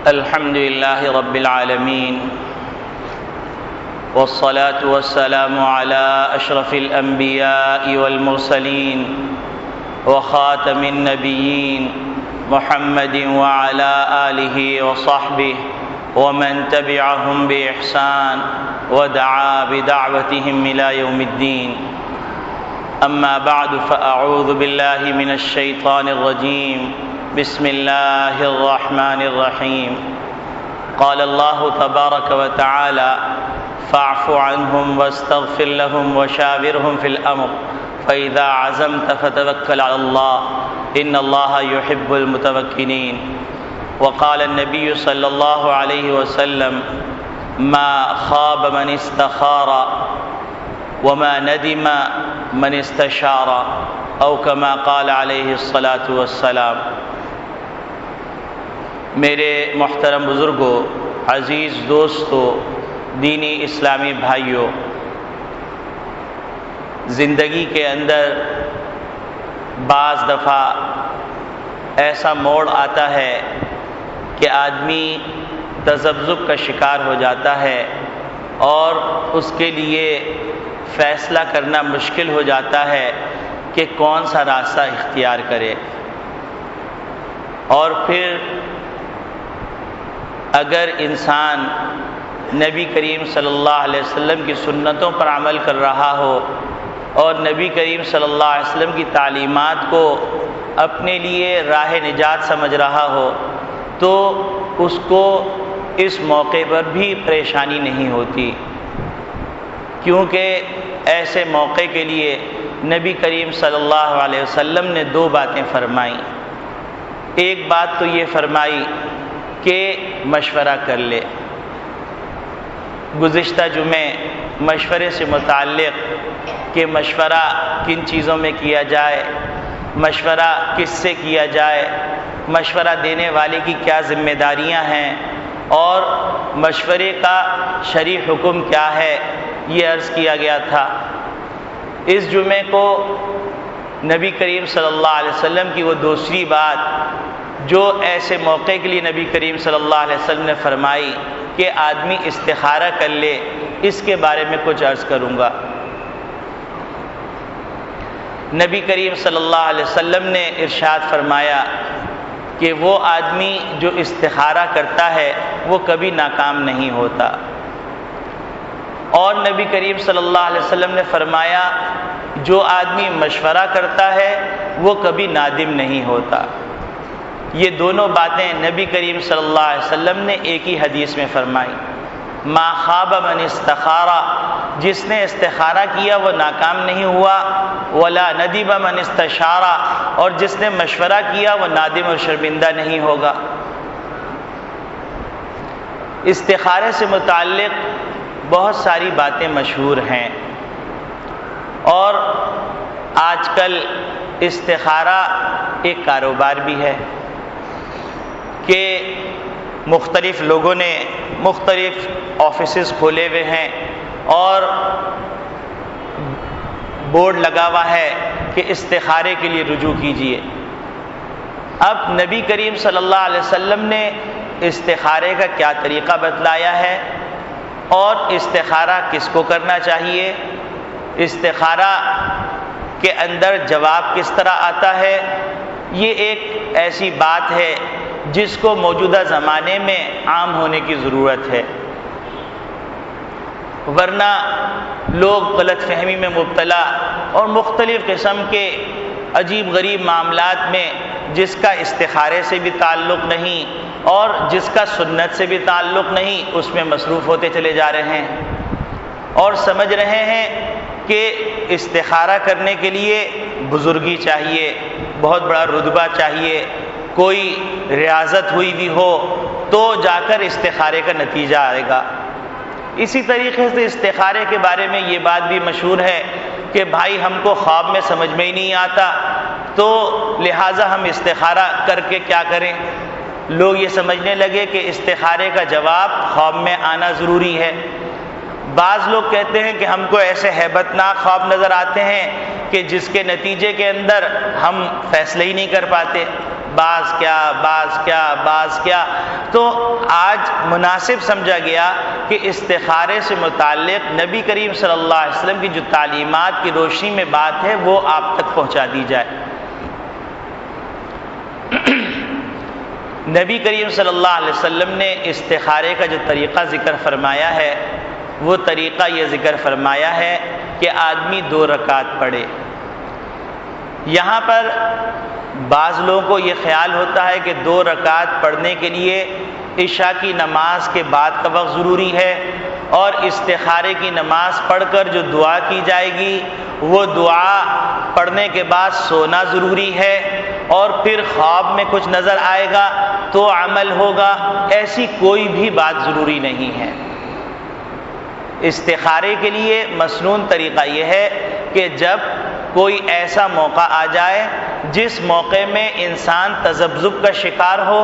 الحمد لله رب العالمين والصلاة والسلام على أشرف الأنبياء والمرسلين وخاتم النبيين محمد وعلى آله وصحبه ومن تبعهم بإحسان ودعا بدعوتهم إلى يوم الدين. أما بعد فأعوذ بالله من الشيطان الرجيم. بسم الله الرحمن الرحيم. قال الله تبارك وتعالى: فاعف عنهم واستغفر لهم وشاورهم في الأمر فإذا عزمت فتوكل على الله إن الله يحب المتوكلين. وقال النبي صلى الله عليه وسلم: ما خاب من استخار وما ندم من استشار او كما قال علیہ الصلاۃ والسلام. میرے محترم بزرگوں، عزیز دوستوں، دینی اسلامی بھائیوں، زندگی کے اندر بعض دفعہ ایسا موڑ آتا ہے کہ آدمی تذبذب کا شکار ہو جاتا ہے اور اس کے لیے فیصلہ کرنا مشکل ہو جاتا ہے کہ کون سا راستہ اختیار کرے. اور پھر اگر انسان نبی کریم صلی اللہ علیہ وسلم کی سنتوں پر عمل کر رہا ہو اور نبی کریم صلی اللہ علیہ وسلم کی تعلیمات کو اپنے لیے راہ نجات سمجھ رہا ہو تو اس کو اس موقع پر بھی پریشانی نہیں ہوتی، کیونکہ ایسے موقع کے لیے نبی کریم صلی اللہ علیہ وسلم نے دو باتیں فرمائیں. ایک بات تو یہ فرمائی کہ مشورہ کر لے. گزشتہ جمعے مشورے سے متعلق کہ مشورہ کن چیزوں میں کیا جائے، مشورہ کس سے کیا جائے، مشورہ دینے والے کی کیا ذمہ داریاں ہیں اور مشورے کا شرعی حکم کیا ہے، یہ عرض کیا گیا تھا. اس جمعے کو نبی کریم صلی اللہ علیہ وسلم کی وہ دوسری بات جو ایسے موقع کے لیے نبی کریم صلی اللہ علیہ وسلم نے فرمائی کہ آدمی استخارہ کر لے، اس کے بارے میں کچھ عرض کروں گا. نبی کریم صلی اللہ علیہ وسلم نے ارشاد فرمایا کہ وہ آدمی جو استخارہ کرتا ہے وہ کبھی ناکام نہیں ہوتا. اور نبی کریم صلی اللہ علیہ وسلم نے فرمایا جو آدمی مشورہ کرتا ہے وہ کبھی نادم نہیں ہوتا. یہ دونوں باتیں نبی کریم صلی اللہ علیہ وسلم نے ایک ہی حدیث میں فرمائی. ما خاب من استخار، جس نے استخارہ کیا وہ ناکام نہیں ہوا. ولا ندم من استشار، اور جس نے مشورہ کیا وہ نادم اور شرمندہ نہیں ہوگا. استخارے سے متعلق بہت ساری باتیں مشہور ہیں اور آج کل استخارہ ایک کاروبار بھی ہے کہ مختلف لوگوں نے مختلف آفیسز کھولے ہوئے ہیں اور بورڈ لگا ہوا ہے کہ استخارے کے لیے رجوع کیجیے. اب نبی کریم صلی اللہ علیہ وسلم نے استخارے کا کیا طریقہ بتلایا ہے اور استخارہ کس کو کرنا چاہیے، استخارہ کے اندر جواب کس طرح آتا ہے، یہ ایک ایسی بات ہے جس کو موجودہ زمانے میں عام ہونے کی ضرورت ہے، ورنہ لوگ غلط فہمی میں مبتلا اور مختلف قسم کے عجیب غریب معاملات میں جس کا استخارے سے بھی تعلق نہیں اور جس کا سنت سے بھی تعلق نہیں اس میں مصروف ہوتے چلے جا رہے ہیں اور سمجھ رہے ہیں کہ استخارہ کرنے کے لیے بزرگی چاہیے، بہت بڑا رتبہ چاہیے، کوئی ریاضت ہوئی بھی ہو تو جا کر استخارے کا نتیجہ آئے گا. اسی طریقے سے استخارے کے بارے میں یہ بات بھی مشہور ہے کہ بھائی ہم کو خواب میں سمجھ میں ہی نہیں آتا تو لہٰذا ہم استخارہ کر کے کیا کریں. لوگ یہ سمجھنے لگے کہ استخارے کا جواب خواب میں آنا ضروری ہے. بعض لوگ کہتے ہیں کہ ہم کو ایسے ہیبت ناک خواب نظر آتے ہیں کہ جس کے نتیجے کے اندر ہم فیصلے ہی نہیں کر پاتے. بعض کیا. تو آج مناسب سمجھا گیا کہ استخارے سے متعلق نبی کریم صلی اللہ علیہ وسلم کی جو تعلیمات کی روشنی میں بات ہے وہ آپ تک پہنچا دی جائے. نبی کریم صلی اللہ علیہ وسلم نے استخارے کا جو طریقہ ذکر فرمایا ہے وہ طریقہ یہ ذکر فرمایا ہے کہ آدمی 2 رکعت پڑھے. یہاں پر بعض لوگوں کو یہ خیال ہوتا ہے کہ 2 رکعت پڑھنے کے لیے عشاء کی نماز کے بعد کا وقت ضروری ہے اور استخارے کی نماز پڑھ کر جو دعا کی جائے گی وہ دعا پڑھنے کے بعد سونا ضروری ہے اور پھر خواب میں کچھ نظر آئے گا تو عمل ہوگا. ایسی کوئی بھی بات ضروری نہیں ہے. استخارے کے لیے مسنون طریقہ یہ ہے کہ جب کوئی ایسا موقع آ جائے جس موقع میں انسان تذبذب کا شکار ہو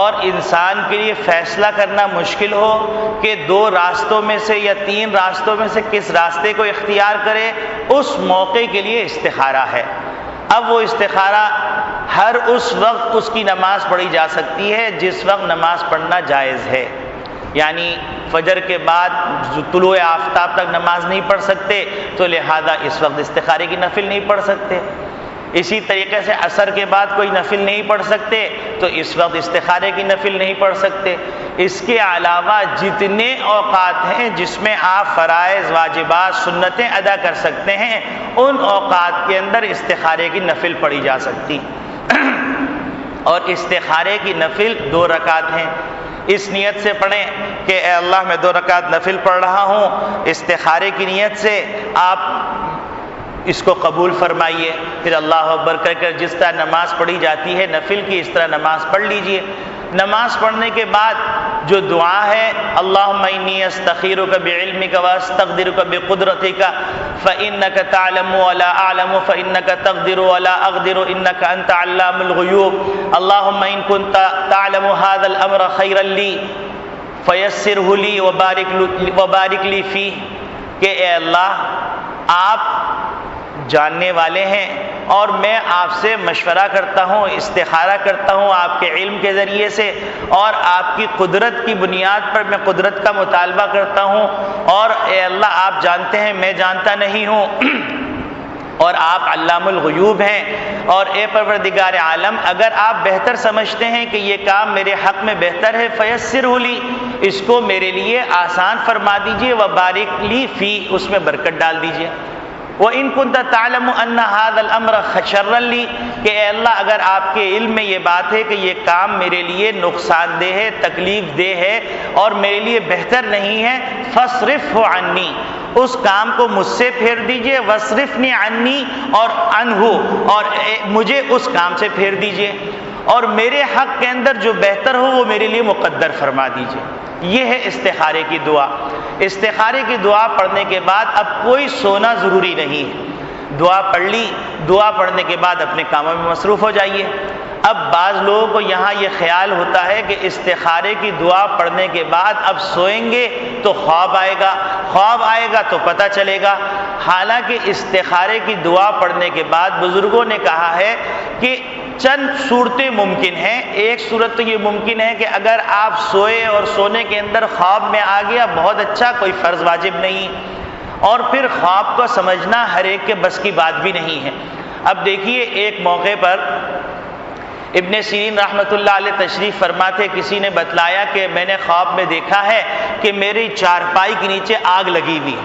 اور انسان کے لیے فیصلہ کرنا مشکل ہو کہ 2 راستوں میں سے یا 3 راستوں میں سے کس راستے کو اختیار کرے، اس موقع کے لیے استخارہ ہے. اب وہ استخارہ ہر اس وقت اس کی نماز پڑھی جا سکتی ہے جس وقت نماز پڑھنا جائز ہے. یعنی فجر کے بعد طلوع آفتاب تک نماز نہیں پڑھ سکتے تو لہذا اس وقت استخارے کی نفل نہیں پڑھ سکتے. اسی طریقے سے عصر کے بعد کوئی نفل نہیں پڑھ سکتے تو اس وقت استخارے کی نفل نہیں پڑھ سکتے. اس کے علاوہ جتنے اوقات ہیں جس میں آپ فرائض، واجبات، سنتیں ادا کر سکتے ہیں ان اوقات کے اندر استخارے کی نفل پڑھی جا سکتی. اور استخارے کی نفل 2 رکعت ہیں. اس نیت سے پڑھیں کہ اے اللہ میں 2 رکعت نفل پڑھ رہا ہوں، استخارے کی نیت سے آپ اس کو قبول فرمائیے. پھر اللہ اکبر کر کر جس طرح نماز پڑھی جاتی ہے نفل کی اس طرح نماز پڑھ لیجئے. نماز پڑھنے کے بعد جو دعا ہے اللہم انی استخیرک بعلمک واستقدرک بقدرتک فإنک تعلم ولا اعلم فإنک تقدر ولا اقدر انک انت علام الغیوب اللہم ان کنت تعلم هذا الامر خیرا لی فیسرہ لی وبارک لی فیہ. کہ اے اللہ آپ جاننے والے ہیں اور میں آپ سے مشورہ کرتا ہوں، استخارہ کرتا ہوں آپ کے علم کے ذریعے سے اور آپ کی قدرت کی بنیاد پر میں قدرت کا مطالبہ کرتا ہوں اور اے اللہ آپ جانتے ہیں میں جانتا نہیں ہوں اور آپ علام الغیوب ہیں. اور اے پروردگار عالم اگر آپ بہتر سمجھتے ہیں کہ یہ کام میرے حق میں بہتر ہے فیسرہ لی، اس کو میرے لیے آسان فرما دیجئے، وبارک لی فی، اس میں برکت ڈال دیجئے. وَإِن كُنْتَ تَعْلَمُ أَنَّ هَذَا الْأَمْرَ شَرًّا لِّي، کہ اے اللہ اگر آپ کے علم میں یہ بات ہے کہ یہ کام میرے لیے نقصان دہ ہے، تکلیف دہ ہے اور میرے لیے بہتر نہیں ہے، فَاصْرِفْهُ عَنِّي، اس کام کو مجھ سے پھیر دیجئے، وَاصْرِفْنِي عَنِّي اور عَنْهُ اور مجھے اس کام سے پھیر دیجئے اور میرے حق کے اندر جو بہتر ہو وہ میرے لیے مقدر فرما دیجئے. یہ ہے استخارے کی دعا. استخارے کی دعا پڑھنے کے بعد اب کوئی سونا ضروری نہیں ہے. دعا پڑھ لی، دعا پڑھنے کے بعد اپنے کاموں میں مصروف ہو جائیے. اب بعض لوگوں کو یہاں یہ خیال ہوتا ہے کہ استخارے کی دعا پڑھنے کے بعد اب سوئیں گے تو خواب آئے گا تو پتہ چلے گا. حالانکہ استخارے کی دعا پڑھنے کے بعد بزرگوں نے کہا ہے کہ چند صورتیں ممکن ہیں. ایک صورت تو یہ ممکن ہے کہ اگر آپ سوئے اور سونے کے اندر خواب میں آ گیا بہت اچھا، کوئی فرض واجب نہیں، اور پھر خواب کو سمجھنا ہر ایک کے بس کی بات بھی نہیں ہے. اب دیکھیے ایک موقع پر ابن سیرین رحمۃ اللہ علیہ تشریف فرما تھے. کسی نے بتلایا کہ میں نے خواب میں دیکھا ہے کہ میری چارپائی کے نیچے آگ لگی ہوئی.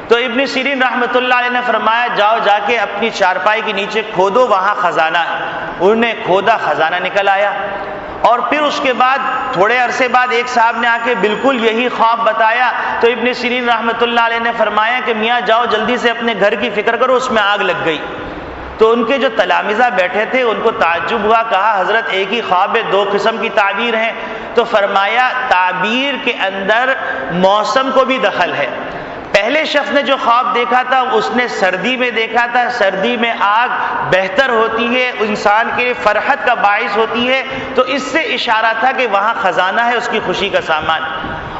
تو ابن سیرین رحمۃ اللہ علیہ نے فرمایا جاؤ جا کے اپنی چارپائی کے نیچے کھودو، وہاں خزانہ ہے. انہوں نے کھودا، خزانہ نکل آیا. اور پھر اس کے بعد تھوڑے عرصے بعد ایک صاحب نے آ کے بالکل یہی خواب بتایا. تو ابن سیرین رحمۃ اللہ علیہ نے فرمایا کہ میاں جاؤ جلدی سے اپنے گھر کی فکر کرو، اس میں آگ لگ گئی. تو ان کے جو تلامذہ بیٹھے تھے ان کو تعجب ہوا. کہا حضرت ایک ہی خواب ہے، 2 قسم کی تعبیر ہیں. تو فرمایا تعبیر کے اندر موسم کو بھی دخل ہے. پہلے شخص نے جو خواب دیکھا تھا اس نے سردی میں دیکھا تھا. سردی میں آگ بہتر ہوتی ہے، انسان کے فرحت کا باعث ہوتی ہے، تو اس سے اشارہ تھا کہ وہاں خزانہ ہے، اس کی خوشی کا سامان.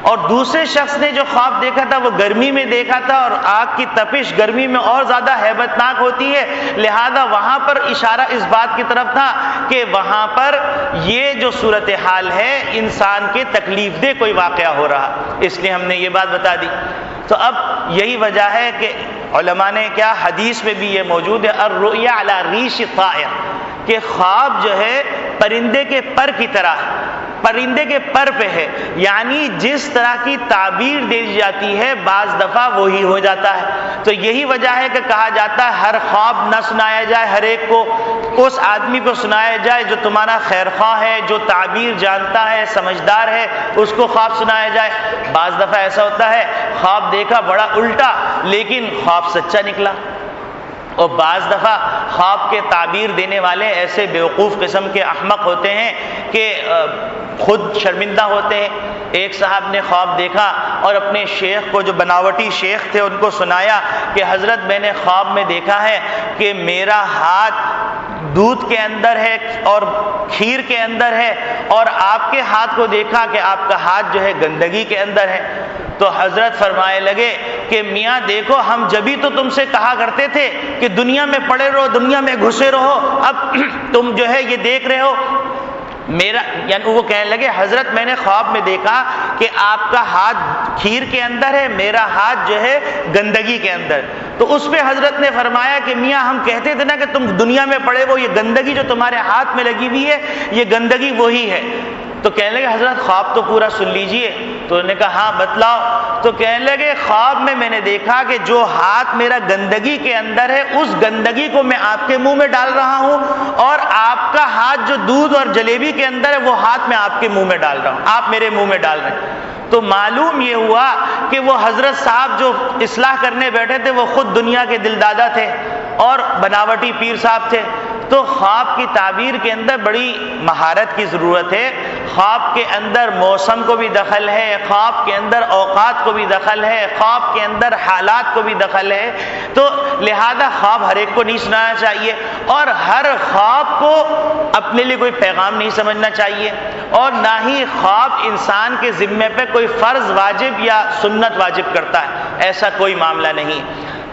اور دوسرے شخص نے جو خواب دیکھا تھا وہ گرمی میں دیکھا تھا، اور آگ کی تپش گرمی میں اور زیادہ ہیبتناک ہوتی ہے، لہذا وہاں پر اشارہ اس بات کی طرف تھا کہ وہاں پر یہ جو صورتحال ہے انسان کے تکلیف دہ کوئی واقعہ ہو رہا، اس لیے ہم نے یہ بات بتا دی۔ تو اب یہی وجہ ہے کہ علماء نے کیا، حدیث میں بھی یہ موجود ہے، الرؤیا علی ریش طائر، کہ خواب جو ہے پرندے کے پر کی طرح، پرندے کے پر پہ ہے، یعنی جس طرح کی تعبیر دی جاتی ہے بعض دفعہ وہی ہو جاتا ہے۔ تو یہی وجہ ہے کہ کہا جاتا ہے ہر خواب نہ سنایا جائے ہر ایک کو، اس آدمی کو سنایا جائے جو تمہارا خیر خواہ ہے، جو تعبیر جانتا ہے، سمجھدار ہے، اس کو خواب سنایا جائے۔ بعض دفعہ ایسا ہوتا ہے خواب دیکھا بڑا الٹا لیکن خواب سچا نکلا، اور بعض دفعہ خواب کے تعبیر دینے والے ایسے بیوقوف قسم کے احمق ہوتے ہیں کہ خود شرمندہ ہوتے ہیں۔ ایک صاحب نے خواب دیکھا اور اپنے شیخ کو، جو بناوٹی شیخ تھے، ان کو سنایا کہ حضرت میں نے خواب میں دیکھا ہے کہ میرا ہاتھ دودھ کے اندر ہے اور کھیر کے اندر ہے، اور آپ کے ہاتھ کو دیکھا کہ آپ کا ہاتھ جو ہے گندگی کے اندر ہے۔ تو حضرت فرمائے لگے کہ میاں دیکھو، ہم جبھی تو تم سے کہا کرتے تھے کہ دنیا میں پڑے رہو، دنیا میں گھسے رہو، اب تم جو ہے یہ دیکھ رہے ہو میرا، یعنی وہ کہنے لگے حضرت میں نے خواب میں دیکھا کہ آپ کا ہاتھ کھیر کے اندر ہے، میرا ہاتھ جو ہے گندگی کے اندر۔ تو اس پہ حضرت نے فرمایا کہ میاں ہم کہتے تھے نا کہ تم دنیا میں پڑے ہو، یہ گندگی جو تمہارے ہاتھ میں لگی ہوئی ہے یہ گندگی وہی ہے۔ تو کہنے لگے حضرت خواب تو پورا سن لیجئے۔ تو انہوں نے کہا ہاں بتلاؤ۔ تو کہنے لگے خواب میں نے دیکھا کہ جو ہاتھ میرا گندگی کے اندر ہے اس گندگی کو میں آپ کے منہ میں ڈال رہا ہوں، اور آپ کا ہاتھ جو دودھ اور جلیبی کے اندر ہے وہ ہاتھ میں آپ کے منہ میں ڈال رہا ہوں، آپ میرے منہ میں ڈال رہے ہیں۔ تو معلوم یہ ہوا کہ وہ حضرت صاحب جو اصلاح کرنے بیٹھے تھے وہ خود دنیا کے دل دادا تھے اور بناوٹی پیر صاحب تھے۔ تو خواب کی تعبیر کے اندر بڑی مہارت کی ضرورت ہے۔ خواب کے اندر موسم کو بھی دخل ہے، خواب کے اندر اوقات کو بھی دخل ہے، خواب کے اندر حالات کو بھی دخل ہے۔ تو لہذا خواب ہر ایک کو نہیں سنانا چاہیے، اور ہر خواب کو اپنے لیے کوئی پیغام نہیں سمجھنا چاہیے، اور نہ ہی خواب انسان کے ذمے پہ کوئی فرض واجب یا سنت واجب کرتا ہے، ایسا کوئی معاملہ نہیں۔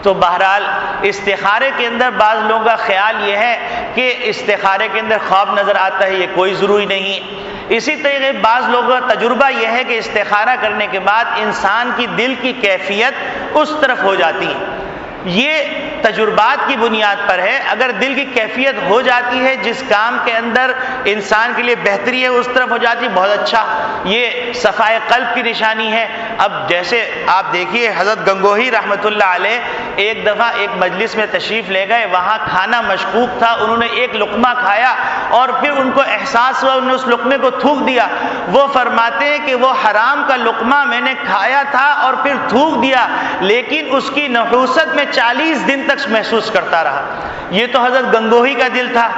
تو بہرحال استخارے کے اندر بعض لوگوں کا خیال یہ ہے کہ استخارے کے اندر خواب نظر آتا ہے، یہ کوئی ضروری نہیں۔ اسی طریقے بعض لوگوں کا تجربہ یہ ہے کہ استخارہ کرنے کے بعد انسان کی دل کی کیفیت اس طرف ہو جاتی ہے۔ یہ تجربات کی بنیاد پر ہے، اگر دل کی کیفیت ہو جاتی ہے جس کام کے اندر انسان کے لیے بہتری ہے اس طرف ہو جاتی ہے، بہت اچھا، یہ صفائے قلب کی نشانی ہے۔ اب جیسے آپ دیکھیے حضرت گنگوہی رحمۃ اللہ علیہ ایک دفعہ ایک مجلس میں تشریف لے گئے، وہاں کھانا مشکوک تھا، انہوں نے ایک لقمہ کھایا اور پھر ان کو احساس ہوا، انہوں نے اس لقمے کو تھوک دیا۔ وہ فرماتے ہیں کہ وہ حرام کا لقمہ میں نے کھایا تھا اور پھر تھوک دیا، لیکن اس کی نحوست میں 40 دن تک محسوس کرتا رہا۔ یہ تو حضرت گنگوہی کا دل تھا،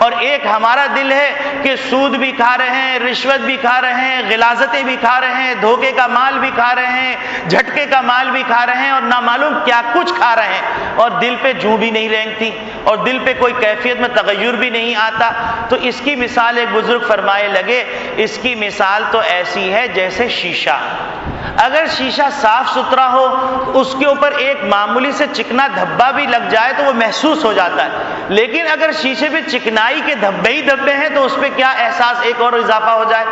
اور ایک ہمارا دل ہے کہ سود بھی کھا رہے ہیں، رشوت بھی کھا رہے ہیں، غلاظتیں بھی کھا رہے ہیں، دھوکے کا مال بھی کھا رہے ہیں، جھٹکے کا مال بھی کھا رہے ہیں، اور نامعلوم کیا کچھ کھا رہے ہیں، اور دل پہ جوں بھی نہیں رینگتی، اور دل پہ کوئی کیفیت میں تغیر بھی نہیں آتا۔ تو اس کی مثال ایک بزرگ فرمائے لگے، اس کی مثال تو ایسی ہے جیسے شیشہ۔ اگر شیشہ صاف ستھرا ہو اس کے اوپر ایک معمولی سے چکنا دھبا بھی لگ جائے تو وہ محسوس ہو جاتا ہے، لیکن اگر شیشے پہ چکنائی کے دھبے ہی دھبے ہیں تو اس پہ کیا احساس ایک اور اضافہ ہو جائے۔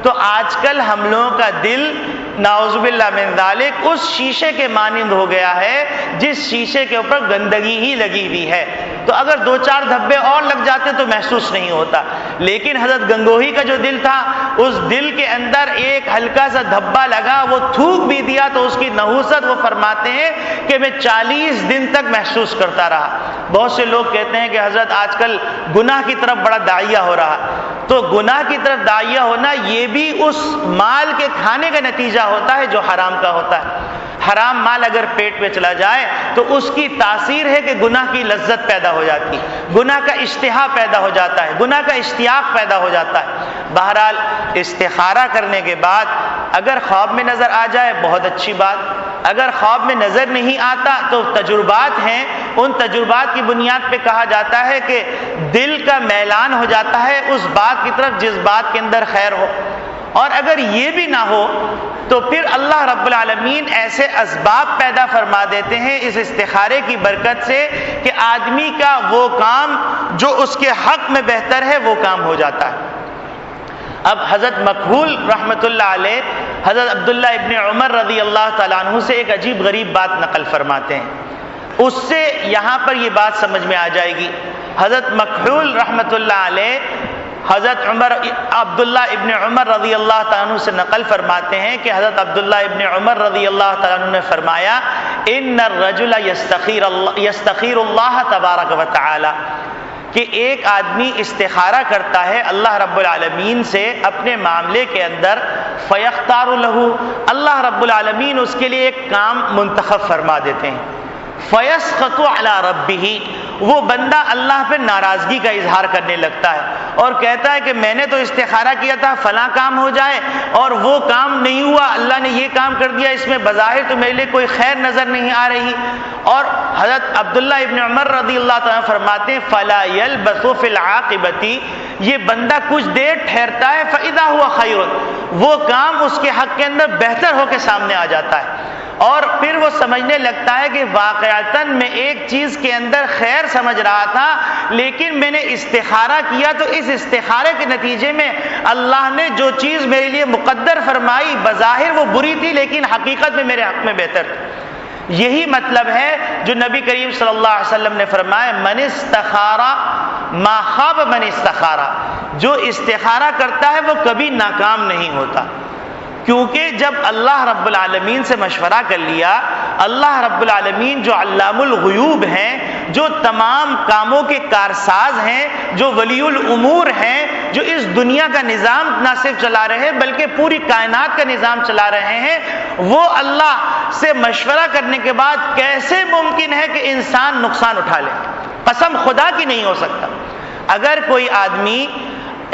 تو آج کل ہم لوگوں کا دل نعوذ باللہ من ذالک اس شیشے کے مانند ہو گیا ہے جس شیشے کے اوپر گندگی ہی لگی ہوئی ہے۔ تو اگر 2-4 دھبے اور لگ جاتے تو محسوس نہیں ہوتا، لیکن حضرت گنگوہی کا جو دل تھا اس دل کے اندر ایک ہلکا سا دھبا لگا، وہ تھوک بھی دیا تو اس کی نحوست وہ فرماتے ہیں کہ میں 40 دن تک محسوس کرتا رہا۔ بہت سے لوگ کہتے ہیں کہ حضرت آج کل گناہ کی طرف بڑا داعیہ ہو رہا، تو گناہ کی طرف داعیہ ہونا یہ بھی اس مال کے کھانے کا نتیجہ ہوتا ہے جو حرام کا ہوتا ہے۔ حرام مال اگر پیٹ میں چلا جائے تو اس کی تاثیر ہے کہ گناہ کی لذت پیدا ہو جاتی ہے، گناہ کا اشتہا پیدا ہو جاتا ہے، گناہ کا اشتیاق پیدا ہو جاتا ہے۔ بہرحال استخارہ کرنے کے بعد اگر خواب میں نظر آ جائے بہت اچھی بات، اگر خواب میں نظر نہیں آتا تو تجربات ہیں، ان تجربات کی بنیاد پہ کہا جاتا ہے کہ دل کا میلان ہو جاتا ہے اس بات کی طرف جس بات کے اندر خیر ہو، اور اگر یہ بھی نہ ہو تو پھر اللہ رب العالمین ایسے اسباب پیدا فرما دیتے ہیں اس استخارے کی برکت سے کہ آدمی کا وہ کام جو اس کے حق میں بہتر ہے وہ کام ہو جاتا ہے۔ اب حضرت مکحول رحمۃ اللہ علیہ حضرت عبداللہ ابن عمر رضی اللہ تعالیٰ عنہ سے ایک عجیب غریب بات نقل فرماتے ہیں، اس سے یہاں پر یہ بات سمجھ میں آ جائے گی۔ حضرت مکحول رحمۃ اللہ علیہ حضرت عبداللہ ابن عمر رضی اللہ تعالیٰ عنہ سے نقل فرماتے ہیں کہ حضرت عبداللہ ابن عمر رضی اللہ تعالیٰ عنہ نے فرمایا ان الرجل یستخیر اللہ تبارک و تعالی، کہ ایک آدمی استخارہ کرتا ہے اللہ رب العالمین سے اپنے معاملے کے اندر، فیختار لہ، اللہ رب العالمین اس کے لیے ایک کام منتخب فرما دیتے ہیں، فیسخط علی ربہ، وہ بندہ اللہ پہ ناراضگی کا اظہار کرنے لگتا ہے اور کہتا ہے کہ میں نے تو استخارہ کیا تھا فلاں کام ہو جائے اور وہ کام نہیں ہوا، اللہ نے یہ کام کر دیا، اس میں بظاہر تو میرے لیے کوئی خیر نظر نہیں آ رہی۔ اور حضرت عبداللہ ابن عمر رضی اللہ تعالیٰ فرماتے ہیں فلا یلبث فی العاقبۃ، یہ بندہ کچھ دیر ٹھہرتا ہے، فاذا هو خیر، وہ کام اس کے حق کے اندر بہتر ہو کے سامنے آ جاتا ہے، اور پھر وہ سمجھنے لگتا ہے کہ واقعتاً میں ایک چیز کے اندر خیر سمجھ رہا تھا لیکن میں نے استخارہ کیا تو اس استخارے کے نتیجے میں اللہ نے جو چیز میرے لیے مقدر فرمائی بظاہر وہ بری تھی لیکن حقیقت میں میرے حق میں بہتر تھی۔ یہی مطلب ہے جو نبی کریم صلی اللہ علیہ وسلم نے فرمایا من استخارہ ما خاب من استخارہ، جو استخارہ کرتا ہے وہ کبھی ناکام نہیں ہوتا، کیونکہ جب اللہ رب العالمین سے مشورہ کر لیا، اللہ رب العالمین جو علام الغیوب ہیں، جو تمام کاموں کے کارساز ہیں، جو ولی الامور ہیں، جو اس دنیا کا نظام نہ صرف چلا رہے ہیں بلکہ پوری کائنات کا نظام چلا رہے ہیں، وہ اللہ سے مشورہ کرنے کے بعد کیسے ممکن ہے کہ انسان نقصان اٹھا لے؟ قسم خدا کی نہیں ہو سکتا۔ اگر کوئی آدمی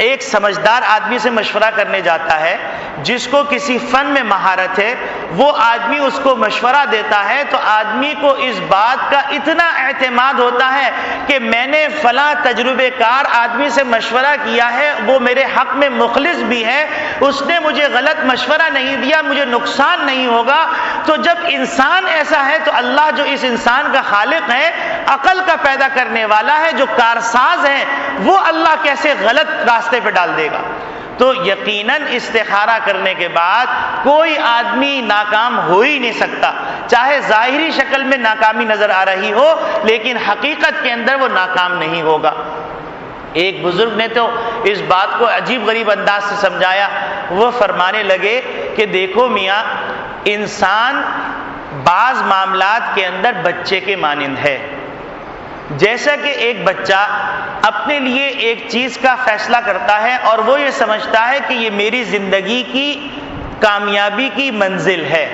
ایک سمجھدار آدمی سے مشورہ کرنے جاتا ہے جس کو کسی فن میں مہارت ہے، وہ آدمی اس کو مشورہ دیتا ہے تو آدمی کو اس بات کا اتنا اعتماد ہوتا ہے کہ میں نے فلاں تجربے کار آدمی سے مشورہ کیا ہے، وہ میرے حق میں مخلص بھی ہے، اس نے مجھے غلط مشورہ نہیں دیا، مجھے نقصان نہیں ہوگا۔ تو جب انسان ایسا ہے تو اللہ جو اس انسان کا خالق ہے، عقل کا پیدا کرنے والا ہے، جو کارساز ہے، وہ اللہ کیسے غلط راستے پہ ڈال دے گا؟ تو یقیناً استخارہ کرنے کے بعد کوئی آدمی ناکام ہو ہی نہیں سکتا، چاہے ظاہری شکل میں ناکامی نظر آ رہی ہو لیکن حقیقت کے اندر وہ ناکام نہیں ہوگا۔ ایک بزرگ نے تو اس بات کو عجیب غریب انداز سے سمجھایا، وہ فرمانے لگے کہ دیکھو میاں، انسان بعض معاملات کے اندر بچے کے مانند ہے، جیسا کہ ایک بچہ اپنے لیے ایک چیز کا فیصلہ کرتا ہے اور وہ یہ سمجھتا ہے کہ یہ میری زندگی کی کامیابی کی منزل ہے،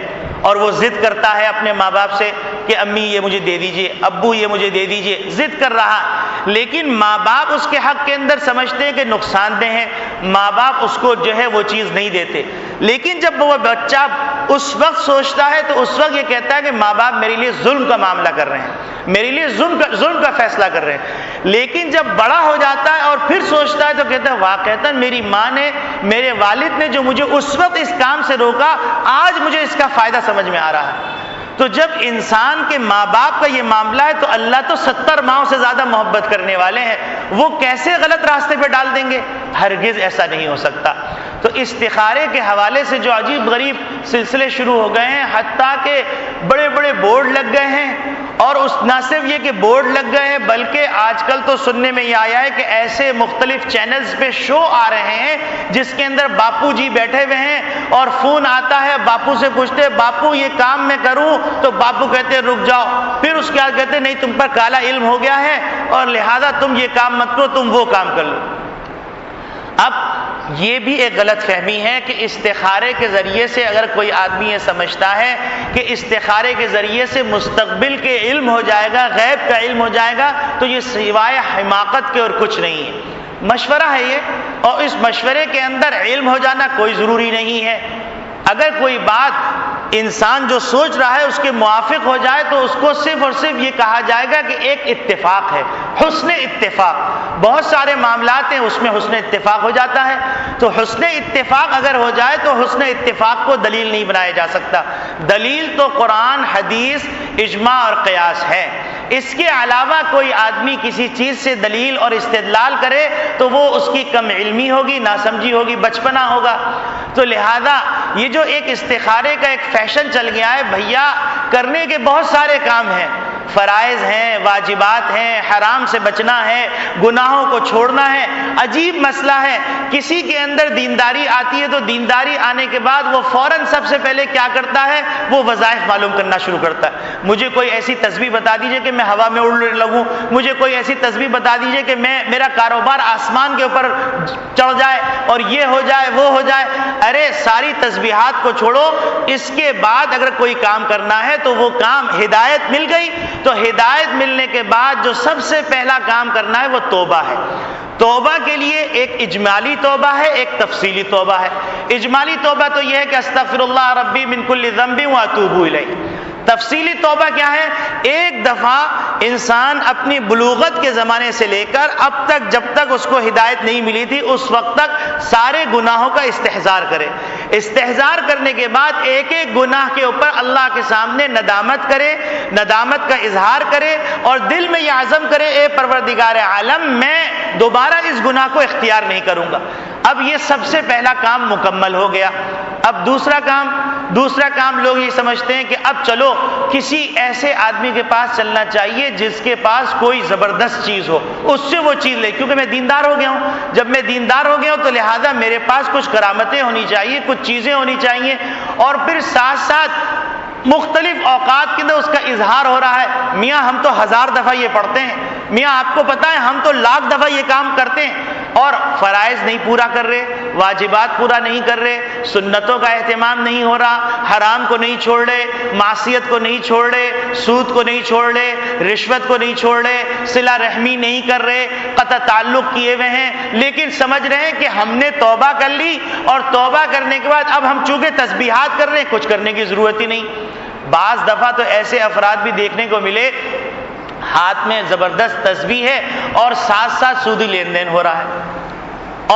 اور وہ ضد کرتا ہے اپنے ماں باپ سے کہ امی یہ مجھے دے دیجئے، ابو یہ مجھے دے دیجئے، ضد کر رہا، لیکن ماں باپ اس کے حق کے اندر سمجھتے ہیں کہ نقصان دہ ہے، ماں باپ اس کو جو ہے وہ چیز نہیں دیتے۔ لیکن جب وہ بچہ اس وقت سوچتا ہے تو اس وقت یہ کہتا ہے کہ ماں باپ میرے لیے ظلم کا معاملہ کر رہے ہیں، میرے لیے ظلم کا فیصلہ کر رہے ہیں۔ لیکن جب بڑا ہو جاتا ہے اور پھر سوچتا ہے تو کہتا ہے واقعتاً میری ماں نے، میرے والد نے جو مجھے اس وقت اس کام سے روکا، آج مجھے اس کا فائدہ سمجھ میں آ رہا ہے۔ تو جب انسان کے ماں باپ کا یہ معاملہ ہے تو اللہ تو 70 ماؤں سے زیادہ محبت کرنے والے ہیں، وہ کیسے غلط راستے پہ ڈال دیں گے؟ ہرگز ایسا نہیں ہو سکتا۔ تو استخارے کے حوالے سے جو عجیب غریب سلسلے شروع ہو گئے ہیں، حتیٰ کہ بڑے بڑے بورڈ لگ گئے ہیں، اور نہ صرف یہ کہ بورڈ لگ گئے ہیں بلکہ آج کل تو سننے میں یہ آیا ہے کہ ایسے مختلف چینلز پہ شو آ رہے ہیں جس کے اندر باپو جی بیٹھے ہوئے ہیں اور فون آتا ہے، باپو سے پوچھتے ہیں باپو یہ کام میں کروں، تو باپو کہتے ہیں رک جاؤ، پھر اس کے بعد کہتے ہیں نہیں تم پر کالا علم ہو گیا ہے اور لہذا تم یہ کام مت کرو، تم وہ کام کر لو۔ اب یہ بھی ایک غلط فہمی ہے کہ استخارے کے ذریعے سے اگر کوئی آدمی یہ سمجھتا ہے کہ استخارے کے ذریعے سے مستقبل کے علم ہو جائے گا، غیب کا علم ہو جائے گا، تو یہ سوائے حماقت کے اور کچھ نہیں ہے۔ مشورہ ہے یہ، اور اس مشورے کے اندر علم ہو جانا کوئی ضروری نہیں ہے۔ اگر کوئی بات انسان جو سوچ رہا ہے اس کے موافق ہو جائے تو اس کو صرف اور صرف یہ کہا جائے گا کہ ایک اتفاق ہے، حسن اتفاق، بہت سارے معاملات ہیں اس میں حسن اتفاق ہو جاتا ہے. تو حسن اتفاق اگر ہو جائے تو حسن اتفاق کو دلیل نہیں بنایا جا سکتا. دلیل تو قرآن، حدیث، اجماع اور قیاس ہے. اس کے علاوہ کوئی آدمی کسی چیز سے دلیل اور استدلال کرے تو وہ اس کی کم علمی ہوگی، ناسمجھی ہوگی، بچپنا ہوگا. تو لہذا یہ جو ایک استخارے کا ایک فیشن چل گیا ہے، بھیا کرنے کے بہت سارے کام ہیں، فرائض ہیں، واجبات ہیں، حرام سے بچنا ہے، گناہوں کو چھوڑنا ہے. عجیب مسئلہ ہے، کسی کے اندر دینداری آتی ہے تو دینداری آنے کے بعد وہ فوراً سب سے پہلے کیا کرتا ہے؟ وہ وظائف معلوم کرنا شروع کرتا ہے. مجھے کوئی ایسی تسبیح بتا دیجئے کہ میں ہوا میں اڑنے لگوں، مجھے کوئی ایسی تسبیح بتا دیجئے کہ میرا کاروبار آسمان کے اوپر چڑھ جائے اور یہ ہو جائے وہ ہو جائے. ارے ساری تسبیحات کو چھوڑو، اس کے بعد اگر کوئی کام کرنا ہے تو وہ کام ہدایت مل گئی تو ہدایت ملنے کے بعد جو سب سے پہلا کام کرنا ہے وہ توبہ ہے. توبہ کے لیے ایک اجمالی توبہ ہے، ایک تفصیلی توبہ ہے. اجمالی توبہ تو یہ ہے کہ استغفر اللہ ربی من کل ذنب واتوب الیہ. تفصیلی توبہ کیا ہے؟ ایک دفعہ انسان اپنی بلوغت کے زمانے سے لے کر اب تک جب تک اس کو ہدایت نہیں ملی تھی اس وقت تک سارے گناہوں کا استحضار کرے. استحضار کرنے کے بعد ایک ایک گناہ کے اوپر اللہ کے سامنے ندامت کرے، ندامت کا اظہار کرے اور دل میں یہ عزم کرے، اے پروردگار عالم میں دوبارہ اس گناہ کو اختیار نہیں کروں گا. اب یہ سب سے پہلا کام مکمل ہو گیا. اب دوسرا کام لوگ یہ سمجھتے ہیں کہ اب چلو کسی ایسے آدمی کے پاس چلنا چاہیے جس کے پاس کوئی زبردست چیز ہو، اس سے وہ چیز لے، کیونکہ میں دیندار ہو گیا ہوں. جب میں دیندار ہو گیا ہوں تو لہذا میرے پاس کچھ کرامتیں ہونی چاہیے، کچھ چیزیں ہونی چاہیے. اور پھر ساتھ ساتھ مختلف اوقات کے اندر اس کا اظہار ہو رہا ہے. میاں ہم تو 1000 دفعہ یہ پڑھتے ہیں، میاں آپ کو پتہ ہے ہم تو 1,00,000 دفعہ یہ کام کرتے ہیں، اور فرائض نہیں پورا کر رہے، واجبات پورا نہیں کر رہے، سنتوں کا اہتمام نہیں ہو رہا، حرام کو نہیں چھوڑ رہے، معصیت کو نہیں چھوڑ رہے، سود کو نہیں چھوڑ رہے، رشوت کو نہیں چھوڑ رہے، صلہ رحمی نہیں کر رہے، قطع تعلق کیے ہوئے ہیں، لیکن سمجھ رہے ہیں کہ ہم نے توبہ کر لی اور توبہ کرنے کے بعد اب ہم چونکہ تسبیحات کر رہے ہیں کچھ کرنے کی ضرورت ہی نہیں. بعض دفعہ تو ایسے افراد بھی دیکھنے کو ملے ہاتھ میں زبردست تسبیح ہے اور ساتھ ساتھ سودی لین دین ہو رہا ہے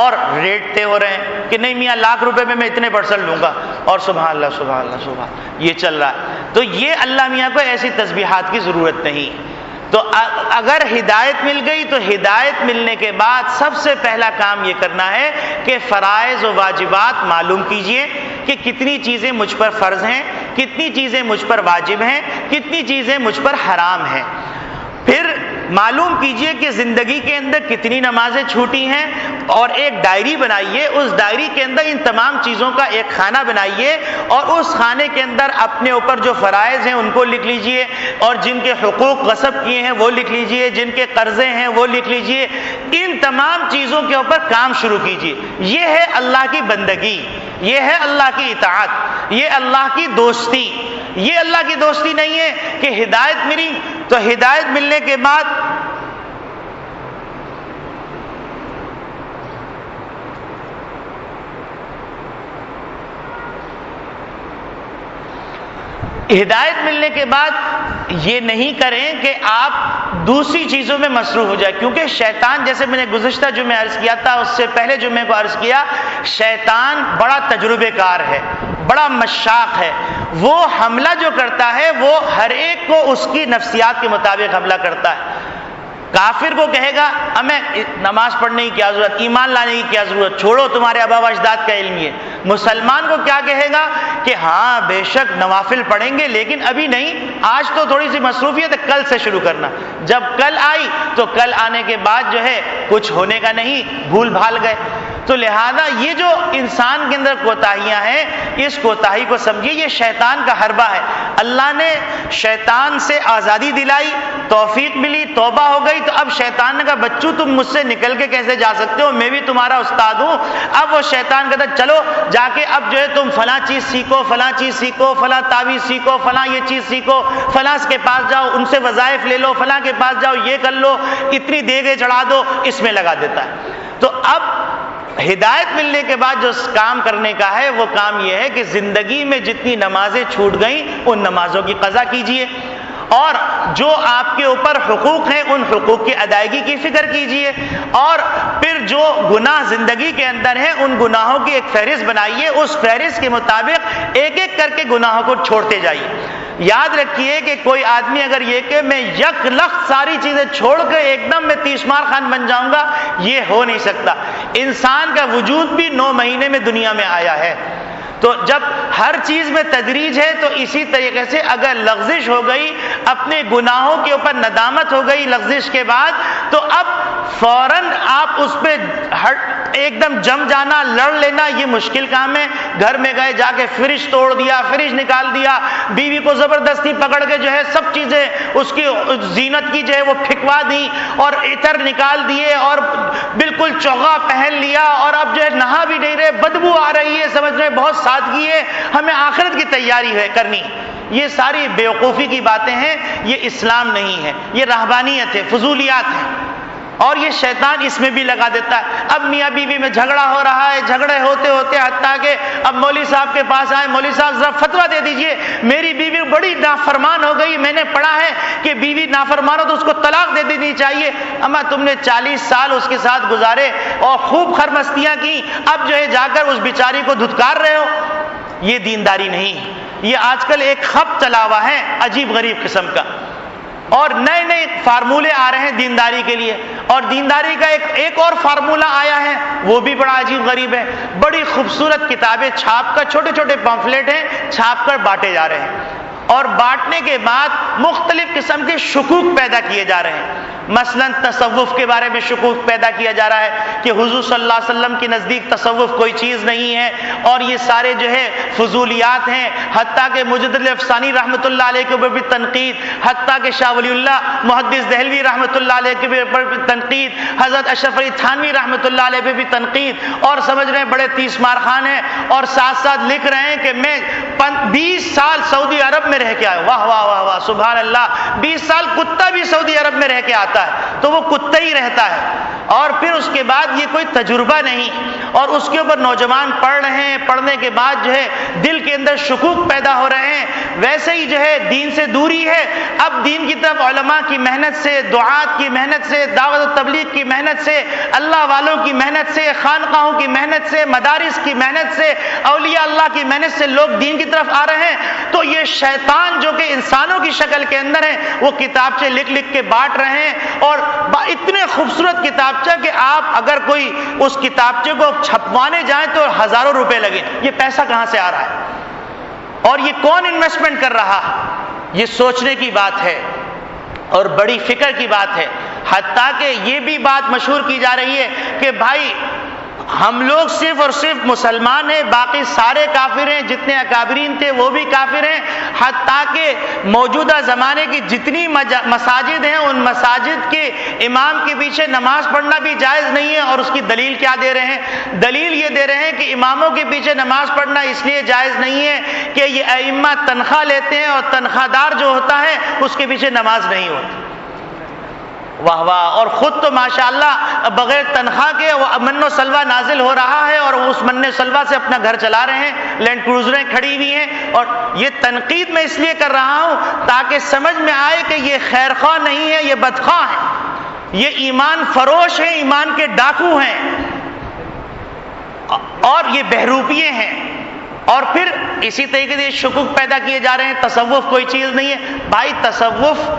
اور ریٹ طے ہو رہے ہیں کہ نہیں میاں 1,00,000 روپے میں اتنے % لوں گا، اور سبحان اللہ سبحان اللہ سبحان یہ چل رہا ہے. تو یہ اللہ میاں کو ایسی تسبیحات کی ضرورت نہیں. تو اگر ہدایت مل گئی تو ہدایت ملنے کے بعد سب سے پہلا کام یہ کرنا ہے کہ فرائض و واجبات معلوم کیجئے کہ کتنی چیزیں مجھ پر فرض ہیں، کتنی چیزیں مجھ پر واجب ہیں، کتنی چیزیں مجھ پر حرام ہیں. پھر معلوم کیجئے کہ زندگی کے اندر کتنی نمازیں چھوٹی ہیں اور ایک ڈائری بنائیے، اس ڈائری کے اندر ان تمام چیزوں کا ایک خانہ بنائیے اور اس خانے کے اندر اپنے اوپر جو فرائض ہیں ان کو لکھ لیجئے اور جن کے حقوق غصب کیے ہیں وہ لکھ لیجئے، جن کے قرضے ہیں وہ لکھ لیجئے. ان تمام چیزوں کے اوپر کام شروع کیجئے. یہ ہے اللہ کی بندگی، یہ ہے اللہ کی اطاعت، یہ اللہ کی دوستی. یہ اللہ کی دوستی نہیں ہے کہ ہدایت ملی تو ہدایت ملنے کے بعد یہ نہیں کریں کہ آپ دوسری چیزوں میں مصروف ہو جائیں، کیونکہ شیطان، جیسے میں نے گزشتہ جمعے عرض کیا تھا، اس سے پہلے جمعے کو عرض کیا، شیطان بڑا تجربے کار ہے، بڑا مشاق ہے. وہ حملہ جو کرتا ہے وہ ہر ایک کو اس کی نفسیات کے مطابق حملہ کرتا ہے. کافر کو کہے گا ہمیں نماز پڑھنے کی کیا ضرورت، ایمان لانے کی کیا ضرورت، چھوڑو تمہارے آبا و اجداد کا علم یہ. مسلمان کو کیا کہے گا کہ ہاں بے شک نوافل پڑھیں گے لیکن ابھی نہیں، آج تو تھوڑی سی مصروفیت ہے، کل سے شروع کرنا. جب کل آئی تو کل آنے کے بعد جو ہے کچھ ہونے کا نہیں، بھول بھال گئے. تو لہذا یہ جو انسان کے اندر کوتاہیاں ہیں، اس کوتاہی کو سمجھیے یہ شیطان کا حربہ ہے. اللہ نے شیطان سے آزادی دلائی، توفیق ملی، توبہ ہو گئی، تو اب شیطان نے کہا بچوں تم مجھ سے نکل کے کیسے جا سکتے ہو، میں بھی تمہارا استاد ہوں. اب وہ شیطان کہتا چلو جا کے اب جو ہے تم فلاں چیز سیکھو، فلاں چیز سیکھو، فلاں تعویذ سیکھو، فلاں یہ چیز سیکھو، فلاں کے پاس جاؤ ان سے وظائف لے لو، فلاں کے پاس جاؤ یہ کر لو، اتنی دیگیں چڑھا دو، اس میں لگا دیتا ہے. تو اب ہدایت ملنے کے بعد جو کام کرنے کا ہے وہ کام یہ ہے کہ زندگی میں جتنی نمازیں چھوٹ گئیں ان نمازوں کی قضا کیجئے اور جو آپ کے اوپر حقوق ہیں ان حقوق کی ادائیگی کی فکر کیجئے، اور پھر جو گناہ زندگی کے اندر ہیں ان گناہوں کی ایک فہرست بنائیے، اس فہرست کے مطابق ایک ایک کر کے گناہوں کو چھوڑتے جائیے۔ یاد رکھیے کہ کوئی آدمی اگر یہ کہ میں یک لخت ساری چیزیں چھوڑ کے ایک دم میں تیشمار خان بن جاؤں گا، یہ ہو نہیں سکتا۔ انسان کا وجود بھی 9 مہینے میں دنیا میں آیا ہے، تو جب ہر چیز میں تدریج ہے تو اسی طریقے سے اگر لغزش ہو گئی، اپنے گناہوں کے اوپر ندامت ہو گئی لغزش کے بعد، تو اب فوراً آپ اس پہ ایک دم جم جانا، لڑ لینا یہ مشکل کام ہے۔ گھر میں گئے جا کے فریج توڑ دیا، فریج نکال دیا، بیوی کو زبردستی پکڑ کے جو ہے سب چیزیں اس کی زینت کی جو ہے وہ پھکوا دی اور عطر نکال دیے اور بالکل چوغا پہن لیا، اور اب جو ہے نہا بھی نہیں رہے، بدبو آ رہی ہے، سمجھ رہے بہت سادگی ہے، ہمیں آخرت کی تیاری ہے کرنی۔ یہ ساری بیوقوفی کی باتیں ہیں، یہ اسلام نہیں ہے، یہ رہبانیت ہے، فضولیات ہیں، اور یہ شیطان اس میں بھی لگا دیتا ہے۔ اب میاں بیوی میں جھگڑا ہو رہا ہے، جھگڑے ہوتے ہوتے حتیٰ کہ اب مولوی صاحب کے پاس آئے، مولوی صاحب ذرا فتویٰ دے دیجئے، میری بیوی بڑی نافرمان ہو گئی، میں نے پڑھا ہے کہ بیوی نافرمان ہو تو اس کو طلاق دے دینی چاہیے۔ اما تم نے 40 سال اس کے ساتھ گزارے اور خوب خرمستیاں کی، اب جو ہے جا کر اس بیچاری کو دھتکار رہے ہو، یہ دینداری نہیں ہے۔ یہ آج کل ایک خط چلا ہوا ہے عجیب غریب قسم کا، اور نئے نئے فارمولے آ رہے ہیں دینداری کے لیے، اور دینداری کا ایک اور فارمولہ آیا ہے وہ بھی بڑا عجیب غریب ہے۔ بڑی خوبصورت کتابیں چھاپ کر، چھوٹے چھوٹے پمفلٹ ہیں چھاپ کر بانٹے جا رہے ہیں، اور بانٹنے کے بعد مختلف قسم کے شکوک پیدا کیے جا رہے ہیں۔ مثلا تصوف کے بارے میں شکوک پیدا کیا جا رہا ہے کہ حضور صلی اللہ علیہ وسلم کے نزدیک تصوف کوئی چیز نہیں ہے، اور یہ سارے جو ہے فضولیات ہیں، حتیٰ کہ مجد الافسانی رحمۃ اللہ علیہ کے اوپر بھی تنقید، حتیٰ کہ شاہ ولی اللہ محدث دہلوی رحمۃ اللہ علیہ کے اوپر بھی تنقید، حضرت اشرف علی تھانوی رحمۃ اللہ علیہ پہ بھی تنقید، اور سمجھ رہے ہیں بڑے تیسمار خان ہیں، اور ساتھ ساتھ لکھ رہے ہیں کہ میں 20 سال سعودی عرب میں رہ کے آیا۔ واہ واہ واہ واہ سبحان اللہ، 20 سال کتا بھی سعودی عرب میں رہ کے آتا ہے تو وہ کتا ہی رہتا ہے، اور پھر اس کے بعد یہ کوئی تجربہ نہیں، اور اس کے اوپر نوجوان پڑھ رہے ہیں، پڑھنے کے بعد جو ہے دل کے اندر شکوک پیدا ہو رہے ہیں۔ ویسے ہی جو ہے دین سے دوری ہے، اب دین کی طرف علماء کی محنت سے، دعات کی محنت سے، دعوت و تبلیغ کی محنت سے، اللہ والوں کی محنت سے، خانقاہوں کی محنت سے، مدارس کی محنت سے، اولیاء اللہ کی محنت سے لوگ دین کی طرف آ رہے ہیں، تو یہ شیطان جو کہ انسانوں کی شکل کے اندر ہے وہ کتابچے لکھ لکھ کے بانٹ رہے ہیں، اور اتنے خوبصورت کتابچہ کہ آپ اگر کوئی اس کتابچے کو چھپوانے جائیں تو ہزاروں روپے لگے۔ یہ پیسہ کہاں سے آ رہا ہے اور یہ کون انویسٹمنٹ کر رہا ہے؟ یہ سوچنے کی بات ہے اور بڑی فکر کی بات ہے۔ حتیٰ کہ یہ بھی بات مشہور کی جا رہی ہے کہ بھائی ہم لوگ صرف اور صرف مسلمان ہیں، باقی سارے کافر ہیں، جتنے اکابرین تھے وہ بھی کافر ہیں، حتیٰ کہ موجودہ زمانے کی جتنی مساجد ہیں ان مساجد کے امام کے پیچھے نماز پڑھنا بھی جائز نہیں ہے۔ اور اس کی دلیل کیا دے رہے ہیں؟ دلیل یہ دے رہے ہیں کہ اماموں کے پیچھے نماز پڑھنا اس لیے جائز نہیں ہے کہ یہ ائمہ تنخواہ لیتے ہیں، اور تنخواہ دار جو ہوتا ہے اس کے پیچھے نماز نہیں ہوتی۔ واہ واہ، اور خود تو ماشاءاللہ بغیر تنخواہ کے وہ من و سلوہ نازل ہو رہا ہے، اور اس من و سلوہ سے اپنا گھر چلا رہے ہیں، لینڈ کروزریں کھڑی ہوئی ہیں۔ اور یہ تنقید میں اس لیے کر رہا ہوں تاکہ سمجھ میں آئے کہ یہ خیر خواہ نہیں ہے، یہ بدخواہ ہے، یہ ایمان فروش ہیں، ایمان کے ڈاکو ہیں، اور یہ بہروپیے ہیں۔ اور پھر اسی طریقے سے شکوک پیدا کیے جا رہے ہیں تصوف کوئی چیز نہیں ہے۔ بھائی تصوف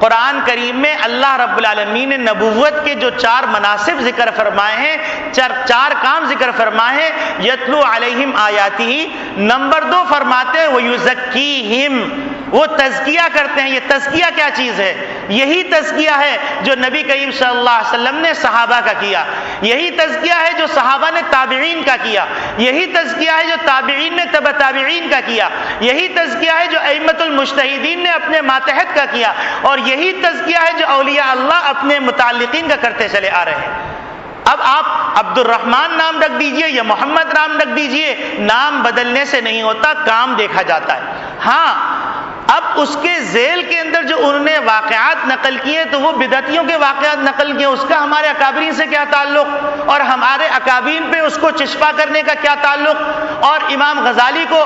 قرآن کریم میں اللہ رب العالمین نے نبوت کے جو 4 مناصب ذکر فرمائے ہیں، 4 کام ذکر فرمائے ہیں، یتلو علیہم آیاتہ، نمبر 2 فرماتے ہیں ویزکیہم، وہ تزکیہ کرتے ہیں۔ یہ تزکیہ کیا چیز ہے؟ یہی تزکیہ ہے جو نبی کریم صلی اللہ علیہ وسلم نے صحابہ کا کیا، یہی تزکیہ ہے جو صحابہ نے تابعین کا کیا، یہی تزکیہ ہے جو تابعین نے تبع تابعین کا کیا، یہی تزکیہ ہے جو ائمۃ المجتہدین نے اپنے ماتحت کا کیا، اور یہی تزکیہ ہے جو اولیاء اللہ اپنے متعلقین کا کرتے چلے آ رہے ہیں۔ اب آپ عبد الرحمن نام رکھ دیجئے یا محمد نام رکھ دیجئے، نام بدلنے سے نہیں ہوتا، کام دیکھا جاتا ہے۔ ہاں اب اس کے ذیل کے اندر جو انہوں نے واقعات نقل کیے تو وہ بدعتیوں کے واقعات نقل کیے، اس کا ہمارے اکابرین سے کیا تعلق، اور ہمارے اکابرین پہ اس کو چسپاں کرنے کا کیا تعلق، اور امام غزالی کو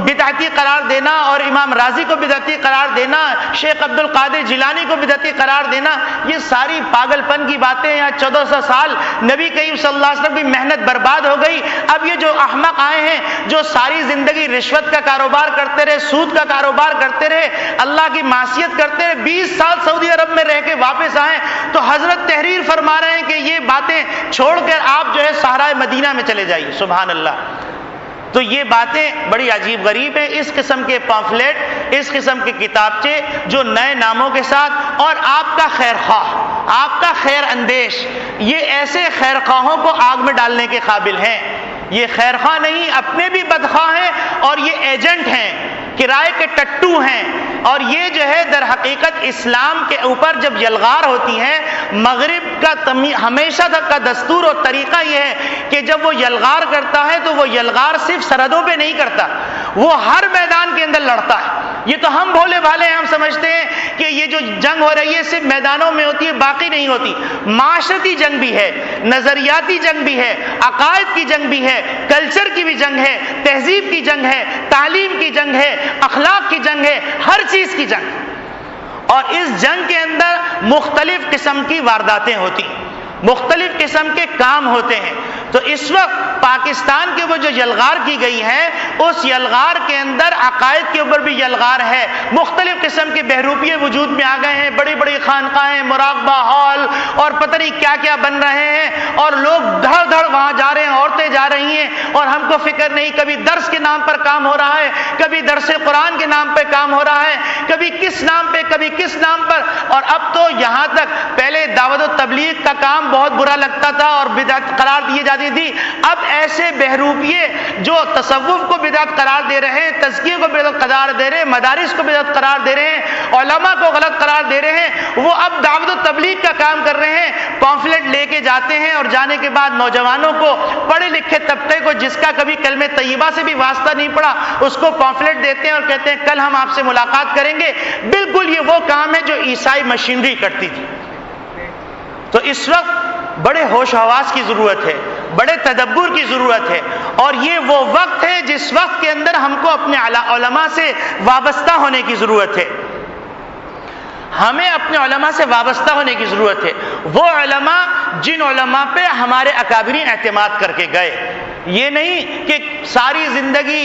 بدعتی قرار دینا اور امام رازی کو بدعتی قرار دینا، شیخ عبد القادر جیلانی کو بدعتی قرار دینا، یہ ساری پاگل پن کی باتیں ہیں۔ 1400 سال نبی کریم صلی اللہ علیہ وسلم کی محنت برباد ہو گئی۔ اب یہ جو احمق آئے ہیں جو ساری زندگی رشوت کا کاروبار کرتے رہے، سود کا کاروبار کرتے رہے، اللہ کی معصیت کرتے رہے، 20 سال سعودی عرب میں رہ کے واپس آئے تو حضرت تحریر فرما رہے ہیں کہ یہ باتیں چھوڑ کر آپ جو ہے صحرائے مدینہ میں چلے جائیے۔ سبحان اللہ۔ تو یہ باتیں بڑی عجیب غریب ہیں۔ اس قسم کے پامفلیٹ، اس قسم کے کتابچے جو نئے ناموں کے ساتھ، اور آپ کا خیر خواہ، آپ کا خیر اندیش، یہ ایسے خیر خواہوں کو آگ میں ڈالنے کے قابل ہیں۔ یہ خیر خواہ نہیں، اپنے بھی بدخواہ ہیں اور یہ ایجنٹ ہیں، کرائے کے ٹٹو ہیں، اور یہ جو ہے در حقیقت اسلام کے اوپر جب یلغار ہوتی ہے، مغرب کا ہمیشہ تک کا دستور اور طریقہ یہ ہے کہ جب وہ یلغار کرتا ہے تو وہ یلغار صرف سرحدوں پہ نہیں کرتا، وہ ہر میدان کے اندر لڑتا ہے۔ یہ تو ہم بھولے بھالے ہیں، ہم سمجھتے ہیں کہ یہ جو جنگ ہو رہی ہے صرف میدانوں میں ہوتی ہے، باقی نہیں ہوتی۔ معاشرتی جنگ بھی ہے، نظریاتی جنگ بھی ہے، عقائد کی جنگ بھی ہے، کلچر کی بھی جنگ ہے، تہذیب کی جنگ ہے، تعلیم کی جنگ ہے، اخلاق کی جنگ ہے، ہر چیز کی جنگ۔ اور اس جنگ کے اندر مختلف قسم کی وارداتیں ہوتی، مختلف قسم کے کام ہوتے ہیں۔ تو اس وقت پاکستان کے وہ جو یلغار کی گئی ہے، اس یلغار کے اندر عقائد کے اوپر بھی یلغار ہے، مختلف قسم کے بہروپیے وجود میں آ گئے ہیں، بڑی بڑی خانقاہیں، مراقبہ ہال اور پتہ نہیں کیا کیا بن رہے ہیں، اور لوگ دھڑ دھڑ وہاں جا رہے ہیں، عورتیں جا رہی ہیں، اور ہم کو فکر نہیں، کبھی درس کے نام پر کام ہو رہا ہے، کبھی درس قرآن کے نام پہ کام ہو رہا ہے، کبھی کس نام پہ، کبھی کس نام پر۔ اور اب تو یہاں تک پہلے دعوت و تبلیغ کا کام بہت برا لگتا تھا اور بدعت قرار دی جاتی تھی، اب ایسے بہروپیے جو تصوف کو بدعت قرار دے رہے ہیں، تزکیے کو بدعت قرار دے رہے ہیں، مدارس کو بدعت قرار دے رہے ہیں، علماء کو غلط قرار دے رہے ہیں، وہ اب دعوت و تبلیغ کا کام کر رہے ہیں، پامفلیٹ لے کے جاتے ہیں، اور جانے کے بعد نوجوانوں کو، پڑھے لکھے طبقے کو جس کا کبھی کلمہ طیبہ سے بھی واسطہ نہیں پڑا، اس کو پامفلیٹ دیتے ہیں اور کہتے ہیں کل ہم آپ سے ملاقات کریں گے۔ بالکل یہ وہ کام ہے جو عیسائی مشینری کرتی تھی۔ تو اس وقت بڑے ہوش حواس کی ضرورت ہے، بڑے تدبر کی ضرورت ہے، اور یہ وہ وقت ہے جس وقت کے اندر ہم کو اپنے علماء سے وابستہ ہونے کی ضرورت ہے۔ ہمیں اپنے علماء سے وابستہ ہونے کی ضرورت ہے، وہ علماء جن علماء پہ ہمارے اکابرین اعتماد کر کے گئے۔ یہ نہیں کہ ساری زندگی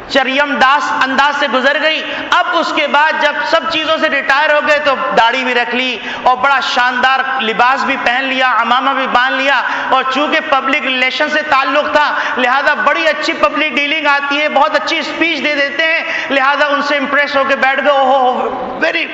چریم داس انداز سے گزر گئی، اب اس کے بعد جب سب چیزوں سے ریٹائر ہو گئے تو داڑھی بھی رکھ لی اور بڑا شاندار لباس بھی پہن لیا، عمامہ بھی باندھ لیا، اور چونکہ پبلک ریلیشن سے تعلق تھا لہذا بڑی اچھی پبلک ڈیلنگ آتی ہے، بہت اچھی اسپیچ دے دیتے ہیں، لہذا ان سے امپریس ہو کے بیٹھ گئے، اوہ ویری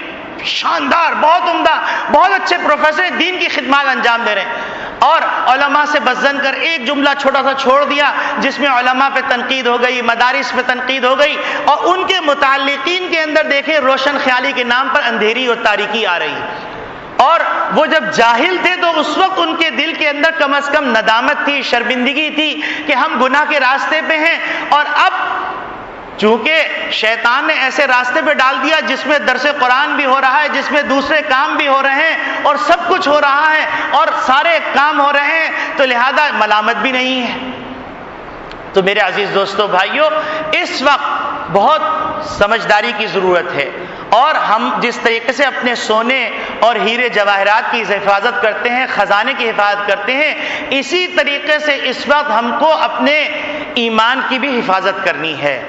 شاندار، بہت عمدہ، بہت اچھے پروفیسر دین کی خدمات انجام دے رہے ہیں، اور علماء سے بزن کر ایک جملہ چھوٹا سا چھوڑ دیا جس میں علماء پہ تنقید ہو گئی، مدارس پہ تنقید ہو گئی، اور ان کے متعلقین کے اندر دیکھیں روشن خیالی کے نام پر اندھیری اور تاریکی آ رہی ہے۔ اور وہ جب جاہل تھے تو اس وقت ان کے دل کے اندر کم از کم ندامت تھی، شرمندگی تھی کہ ہم گناہ کے راستے پہ ہیں، اور اب چونکہ شیطان نے ایسے راستے پہ ڈال دیا جس میں درس قرآن بھی ہو رہا ہے، جس میں دوسرے کام بھی ہو رہے ہیں، اور سب کچھ ہو رہا ہے اور سارے کام ہو رہے ہیں، تو لہذا ملامت بھی نہیں ہے۔ تو میرے عزیز دوستو بھائیو، اس وقت بہت سمجھداری کی ضرورت ہے، اور ہم جس طریقے سے اپنے سونے اور ہیرے جواہرات کی حفاظت کرتے ہیں، خزانے کی حفاظت کرتے ہیں، اسی طریقے سے اس وقت ہم کو اپنے ایمان کی بھی حفاظت کرنی ہے،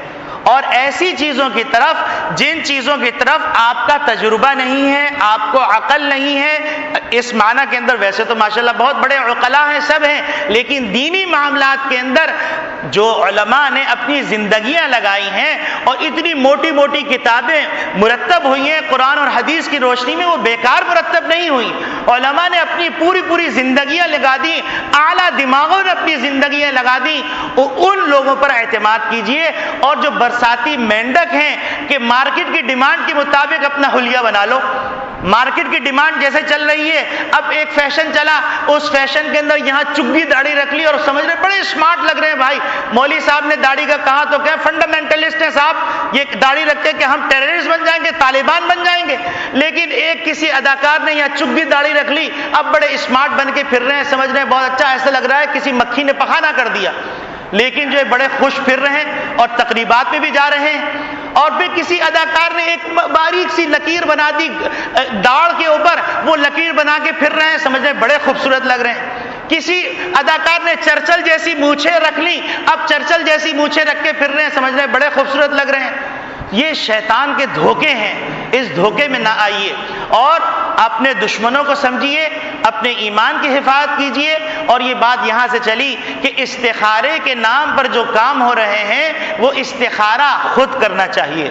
اور ایسی چیزوں کی طرف جن چیزوں کی طرف آپ کا تجربہ نہیں ہے، آپ کو عقل نہیں ہے، اس معنی کے اندر ویسے تو ماشاءاللہ بہت بڑے عقلاء ہیں، سب ہیں، لیکن دینی معاملات کے اندر جو علماء نے اپنی زندگیاں لگائی ہیں اور اتنی موٹی موٹی کتابیں مرتب ہوئی ہیں قرآن اور حدیث کی روشنی میں، وہ بیکار مرتب نہیں ہوئی، علماء نے اپنی پوری زندگیاں لگا دی، اعلیٰ دماغوں نے اپنی زندگیاں لگا دی، ان لوگوں پر اعتماد کیجئے، اور جو برساتی مینڈک ہیں کہ مارکیٹ کی ڈیمانڈ کے مطابق اپنا حلیہ بنا لو، مارکیٹ کی ڈیمانڈ جیسے چل رہی ہے، اب ایک فیشن چلا، اس فیشن کے اندر یہاں چگی داڑھی رکھ لی اور سمجھ رہے بڑے اسمارٹ لگ رہے ہیں بھائی، مولوی صاحب نے داڑھی کا کہا تو کیا فنڈامنٹلسٹ ہیں صاحب، یہ داڑھی رکھتے کہ ہم ٹیررسٹ بن جائیں گے، طالبان بن جائیں گے. لیکن ایک کسی اداکار نے یہاں چگی داڑھی رکھ لی، اب بڑے اسمارٹ بن کے پھر رہے ہیں، سمجھ رہے ہیں بہت اچھا، ایسا لگ رہا ہے کسی مکھی نے پخانہ کر دیا. لیکن جو بڑے خوش پھر رہے ہیں اور تقریبات میں بھی جا رہے ہیں. اور پھر کسی اداکار نے ایک باریک سی لکیر بنا دی داڑھ کے اوپر، وہ لکیر بنا کے پھر رہے ہیں، سمجھ رہے ہیں بڑے خوبصورت لگ رہے ہیں. کسی اداکار نے چرچل جیسی مونچھیں رکھ لی، اب چرچل جیسی مونچھیں رکھ کے پھر رہے ہیں، سمجھ رہے ہیں بڑے خوبصورت لگ رہے ہیں. یہ شیطان کے دھوکے ہیں، اس دھوکے میں نہ آئیے اور اپنے دشمنوں کو سمجھیے، اپنے ایمان کی حفاظت کیجیے. اور یہ بات یہاں سے چلی کہ استخارے کے نام پر جو کام ہو رہے ہیں وہ استخارہ خود کرنا چاہیے،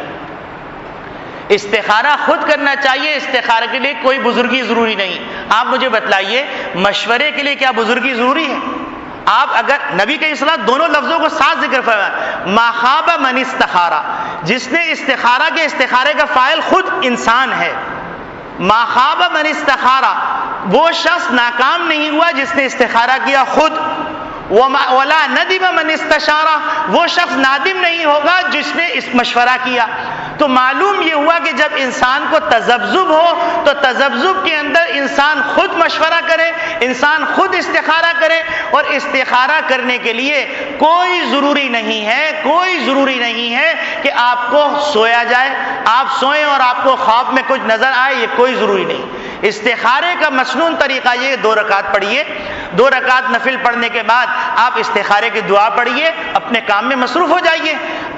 استخارہ خود کرنا چاہیے. استخارے کے لیے کوئی بزرگی ضروری نہیں. آپ مجھے بتلائیے مشورے کے لیے کیا بزرگی ضروری ہے؟ آپ اگر نبی کے اصلاح دونوں لفظوں کو ساتھ ذکر فرمایا، ما خاب من استخارہ، جس نے استخارہ کے استخارے کا فاعل خود انسان ہے. ما خاب من استخارہ، وہ شخص ناکام نہیں ہوا جس نے استخارہ کیا خود. ولا ندم من استشارہ، وہ شخص نادم نہیں ہوگا جس نے اس مشورہ کیا. تو معلوم یہ ہوا کہ جب انسان کو تذبذب ہو تو تذبذب کے اندر انسان خود مشورہ کرے، انسان خود استخارہ کرے. اور استخارہ کرنے کے لیے کوئی ضروری نہیں ہے، کوئی ضروری نہیں ہے کہ آپ کو سویا جائے، آپ سوئیں اور آپ کو خواب میں کچھ نظر آئے، یہ کوئی ضروری نہیں. استخارے کا مسنون طریقہ یہ 2 رکعت پڑھیے، 2 رکعت نفل پڑھنے کے بعد آپ استخارے کی دعا پڑھیے، اپنے کام میں مصروف ہو جائیے.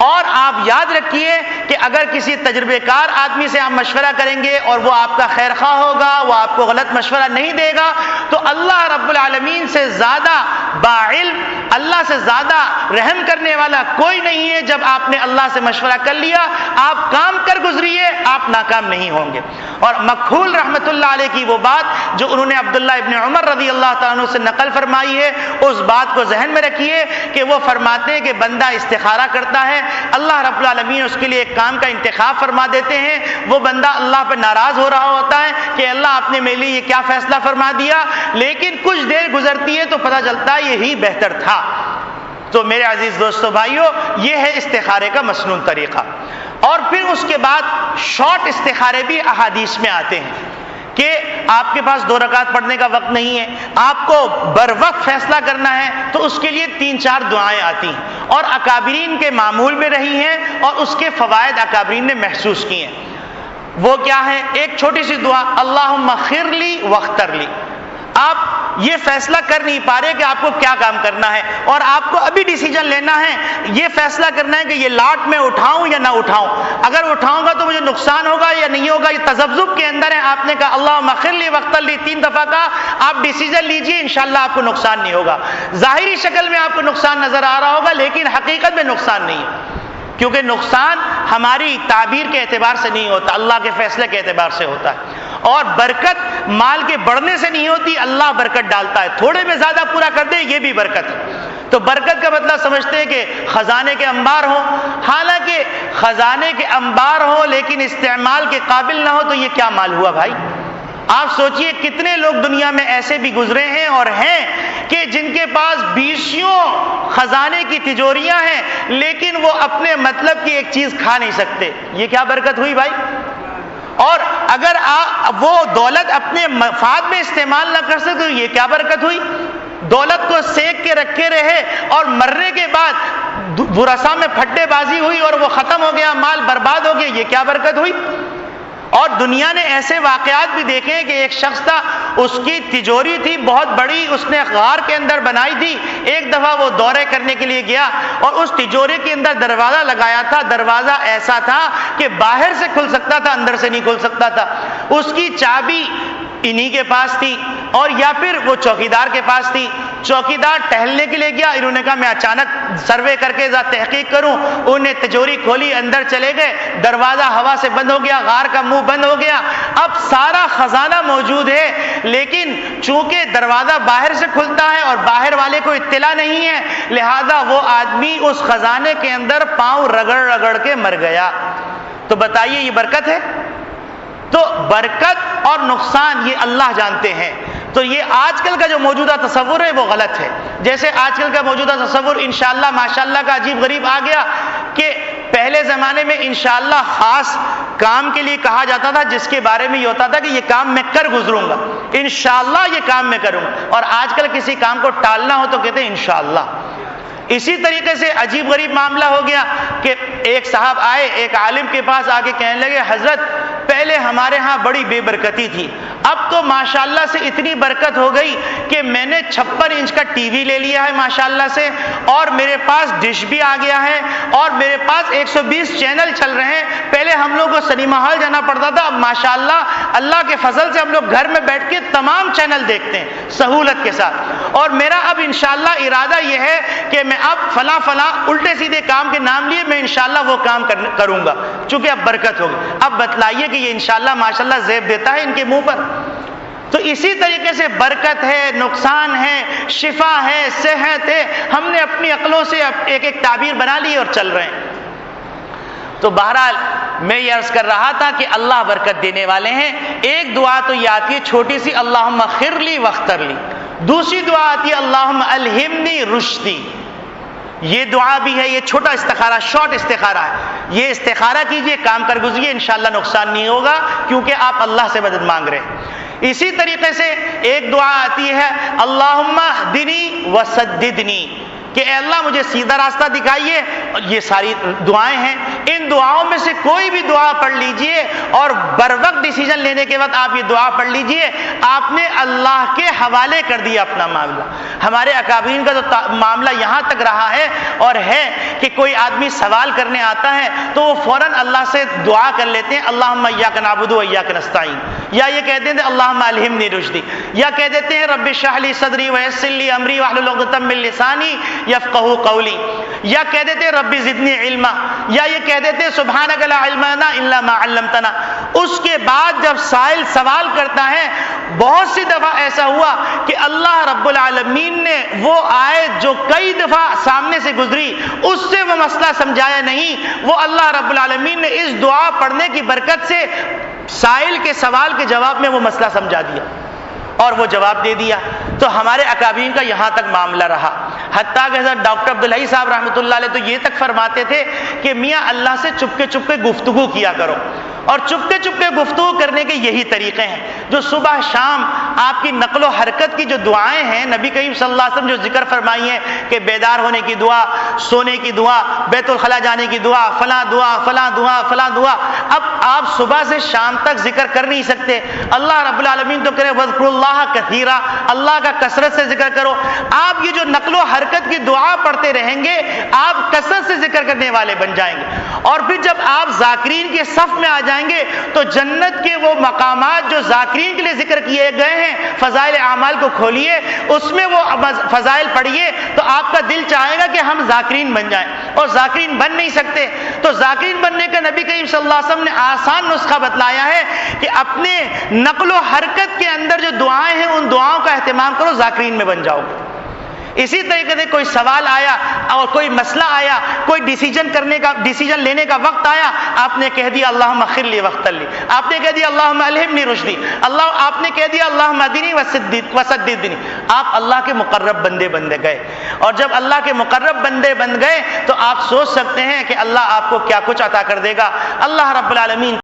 اور آپ یاد رکھیے کہ اگر کسی تجربے کار آدمی سے آپ مشورہ کریں گے اور وہ آپ کا خیر خواہ ہوگا، وہ آپ کو غلط مشورہ نہیں دے گا، تو اللہ رب العالمین سے زیادہ باعلم، اللہ سے زیادہ رحم کرنے والا کوئی نہیں ہے. جب آپ نے اللہ سے مشورہ کر لیا، آپ کام کر گزریے، آپ ناکام نہیں ہوں گے. اور مکحول رحمۃ اللہ علیہ کی وہ بات جو انہوں نے عبداللہ ابن عمر رضی اللہ تعالیٰ عنہ سے نقل فرمائی ہے، اس بات کو ذہن میں رکھیے کہ وہ فرماتے ہیں کہ بندہ استخارہ کرتا ہے، اللہ رب العالمین اس کے لیے ایک کام کا انتخاب فرما دیتے ہیں. وہ بندہ اللہ پر ناراض ہو رہا ہوتا ہے کہ اللہ آپ نے میرے لیے یہ کیا فیصلہ فرما دیا، لیکن کچھ دیر گزرتی ہے تو پتہ چلتا ہے یہی بہتر تھا. تو میرے عزیز دوستو بھائیو، یہ ہے استخارے کا مسنون طریقہ. اور پھر اس کے بعد شارٹ استخارے بھی احادیث میں آتے ہیں کہ آپ کے پاس 2 رکعت پڑھنے کا وقت نہیں ہے، آپ کو بر وقت فیصلہ کرنا ہے، تو اس کے لیے 3-4 دعائیں آتی ہیں اور اکابرین کے معمول میں رہی ہیں اور اس کے فوائد اکابرین نے محسوس کیے ہیں. وہ کیا ہے؟ ایک چھوٹی سی دعا، اللہم اخر لی واختر لی. آپ یہ فیصلہ کر نہیں پا رہے کہ آپ کو کیا کام کرنا ہے اور آپ کو ابھی ڈیسیجن لینا ہے، یہ فیصلہ کرنا ہے کہ یہ لاٹ میں اٹھاؤں یا نہ اٹھاؤں، اگر اٹھاؤں گا تو مجھے نقصان ہوگا یا نہیں ہوگا. یہ تذبذب کے اندر ہے. آپ نے کہا اللہم اخر لی واختر لی 3 دفعہ کہا، آپ ڈیسیجن لیجئے، انشاءاللہ آپ کو نقصان نہیں ہوگا. ظاہری شکل میں آپ کو نقصان نظر آ رہا ہوگا لیکن حقیقت میں نقصان نہیں ہے، کیونکہ نقصان ہماری تعبیر کے اعتبار سے نہیں ہوتا، اللہ کے فیصلے کے اعتبار سے ہوتا ہے. اور برکت مال کے بڑھنے سے نہیں ہوتی، اللہ برکت ڈالتا ہے. تھوڑے میں زیادہ پورا کر دے یہ بھی برکت ہے. تو برکت کا مطلب سمجھتے ہیں کہ خزانے کے انبار ہوں، حالانکہ خزانے کے انبار ہوں لیکن استعمال کے قابل نہ ہو تو یہ کیا مال ہوا بھائی؟ آپ سوچئے کتنے لوگ دنیا میں ایسے بھی گزرے ہیں اور ہیں کہ جن کے پاس 20 خزانے کی تجوریاں ہیں لیکن وہ اپنے مطلب کی ایک چیز کھا نہیں سکتے. یہ کیا برکت ہوئی بھائی؟ اور اگر وہ دولت اپنے مفاد میں استعمال نہ کر سکتے تو یہ کیا برکت ہوئی؟ دولت کو سینک کے رکھے رہے اور مرنے کے بعد ورثہ میں پھٹے بازی ہوئی اور وہ ختم ہو گیا، مال برباد ہو گیا، یہ کیا برکت ہوئی؟ اور دنیا نے ایسے واقعات بھی دیکھے کہ ایک شخص تھا، اس کی تجوری تھی بہت بڑی، اس نے غار کے اندر بنائی تھی. ایک دفعہ وہ دورے کرنے کے لیے گیا اور اس تجوری کے اندر دروازہ لگایا تھا. دروازہ ایسا تھا کہ باہر سے کھل سکتا تھا، اندر سے نہیں کھل سکتا تھا. اس کی چابی انہی کے پاس تھی اور یا پھر وہ چوکیدار کے پاس تھی. چوکیدار ٹہلنے کے لیے گیا، انہوں نے کہا میں اچانک سروے کر کے تحقیق کروں. انہوں نے تجوری کھولی، اندر چلے گئے، دروازہ ہوا سے بند ہو گیا، غار کا منہ بند ہو گیا. اب سارا خزانہ موجود ہے لیکن چونکہ دروازہ باہر سے کھلتا ہے اور باہر والے کو اطلاع نہیں ہے، لہذا وہ آدمی اس خزانے کے اندر پاؤں رگڑ رگڑ کے مر گیا. تو بتائیے یہ برکت ہے؟ تو برکت اور نقصان یہ اللہ جانتے ہیں. تو یہ آج کل کا جو موجودہ تصور ہے وہ غلط ہے. جیسے آج کل کا موجودہ تصور انشاءاللہ ماشاءاللہ کا عجیب غریب آ گیا کہ پہلے زمانے میں انشاءاللہ خاص کام کے لیے کہا جاتا تھا جس کے بارے میں یہ ہوتا تھا کہ یہ کام میں کر گزروں گا، انشاءاللہ یہ کام میں کروں گا. اور آج کل کسی کام کو ٹالنا ہو تو کہتے ہیں انشاءاللہ. اسی طریقے سے عجیب غریب معاملہ ہو گیا کہ ایک صاحب آئے ایک عالم کے پاس آ کے کہنے لگے حضرت پہلے ہمارے ہاں بڑی بے برکتی تھی، اب تو ماشاءاللہ سے اتنی برکت ہو گئی کہ میں نے 56 انچ کا ٹی وی لے لیا ہے ماشاءاللہ سے، اور میرے پاس ڈش بھی آ گیا ہے، اور میرے پاس 120 چینل چل رہے ہیں. پہلے ہم لوگ کو سنیما ہال جانا پڑتا تھا، اب ماشاءاللہ اللہ کے فضل سے ہم لوگ گھر میں بیٹھ کے تمام چینل دیکھتے ہیں سہولت کے ساتھ. اور میرا اب انشاءاللہ ارادہ یہ ہے کہ میں اب فلاں الٹے سیدھے کام کے نام لیے میں انشاءاللہ وہ کام کروں گا چونکہ اب برکت ہوگی. اب بتلائیے کہ یہ انشاءاللہ ماشاءاللہ زیب دیتا ہے ان کے منہ پر. تو اسی طریقے سے برکت ہے، نقصان ہے، شفا ہے، صحت ہے، ہم نے اپنی عقلوں سے ایک ایک تعبیر بنا لی اور چل رہے ہیں. تو بہرحال میں یہ عرض کر رہا تھا کہ اللہ برکت دینے والے ہیں. ایک دعا تو یہ آتی ہے چھوٹی سی اللہم خر لی واختر لی. دوسری دعا آتی ہے اللہم الہمنی رشدی. یہ دعا بھی ہے، یہ چھوٹا استخارہ شارٹ استخارہ ہے. یہ استخارہ کیجئے، کام کر گزریے، انشاءاللہ نقصان نہیں ہوگا کیونکہ آپ اللہ سے مدد مانگ رہے ہیں. اسی طریقے سے ایک دعا آتی ہے اللہم اہدنی وسددنی، کہ اے اللہ مجھے سیدھا راستہ دکھائیے. یہ ساری دعائیں ہیں. ان دعاؤں میں سے کوئی بھی دعا پڑھ لیجئے اور بر وقت ڈیسیجن لینے کے وقت آپ یہ دعا پڑھ لیجئے، آپ نے اللہ کے حوالے کر دیا اپنا معاملہ. ہمارے اکابرین کا تو معاملہ یہاں تک رہا ہے اور ہے کہ کوئی آدمی سوال کرنے آتا ہے تو وہ فوراً اللہ سے دعا کر لیتے ہیں اللہم ایاک نعبد و ایاک نستعین، یا یہ کہتے ہیں اللہم الہمنی رشدی، یا کہہ دیتے ہیں رب اشرح لی صدری ویسر لی امری واحلل عقدۃ من لسانی یفقہوا قولی، یا کہہ دیتے ہیں رب زدنی علما، یا یہ کہہ دیتے ہیں سبحانک لا علم لنا الا ما علمتنا. اس کے بعد جب سائل سوال کرتا ہے، بہت سی دفعہ ایسا ہوا کہ اللہ رب العالمین نے وہ آیت جو کئی دفعہ سامنے سے گزری اس سے وہ مسئلہ سمجھایا نہیں، وہ اللہ رب العالمین نے اس دعا پڑھنے کی برکت سے سائل کے سوال کے جواب میں وہ مسئلہ سمجھا دیا اور وہ جواب دے دیا. تو ہمارے اکابرین کا یہاں تک معاملہ رہا. حتیٰ کہ حضرت ڈاکٹر عبدالحی صاحب رحمۃ اللہ علیہ تو یہ تک فرماتے تھے کہ میاں اللہ سے چپکے چپکے گفتگو کیا کرو. اور چپکے چپکے گفتگو کرنے کے یہی طریقے ہیں جو صبح شام آپ کی نقل و حرکت کی جو دعائیں ہیں نبی کریم صلی اللہ علیہ وسلم جو ذکر فرمائی ہیں کہ بیدار ہونے کی دعا، سونے کی دعا، بیت الخلاء جانے کی دعا، فلاں دعا فلاں دعا فلاں دعا. اب آپ صبح سے شام تک ذکر کر نہیں سکتے. اللہ رب العالمین تو کرے وذکروا اللہ کثیرا، اللہ کا کثرت سے ذکر کرو. آپ یہ جو نقل و حرکت کی دعا پڑھتے رہیں گے آپ کثرت سے ذکر کرنے والے بن جائیں گے. اور پھر جب آپ ذاکرین کے صف میں آ جائیں گے تو جنت کے وہ مقامات جو ذاکرین کے لیے ذکر کیے گئے ہیں فضائل اعمال کو کھولیے، اس میں وہ فضائل پڑھیے تو آپ کا دل چاہے گا کہ ہم ذاکرین بن جائیں. اور ذاکرین بن نہیں سکتے تو ذاکرین بننے کا نبی کریم صلی اللہ علیہ وسلم نے آسان نسخہ بتلایا ہے کہ اپنے نقل و حرکت کے اندر جو دعائیں ہیں ان دعاؤں کا اہتمام کرو، ذاکرین میں بن جاؤ گے. اسی طریقے سے کوئی سوال آیا اور کوئی مسئلہ آیا، کوئی ڈیسیجن لینے کا وقت آیا، آپ نے کہہ دیا اللہم خر لی واختر لی، آپ نے کہہ دیا اللہم الہمنی رشدی، آپ نے کہہ دیا اللہم اہدنی وسددنی. آپ اللہ کے مقرب بندے بن گئے. اور جب اللہ کے مقرب بندے بن گئے تو آپ سوچ سکتے ہیں کہ اللہ آپ کو کیا کچھ عطا کر دے گا. اللہ رب العالمین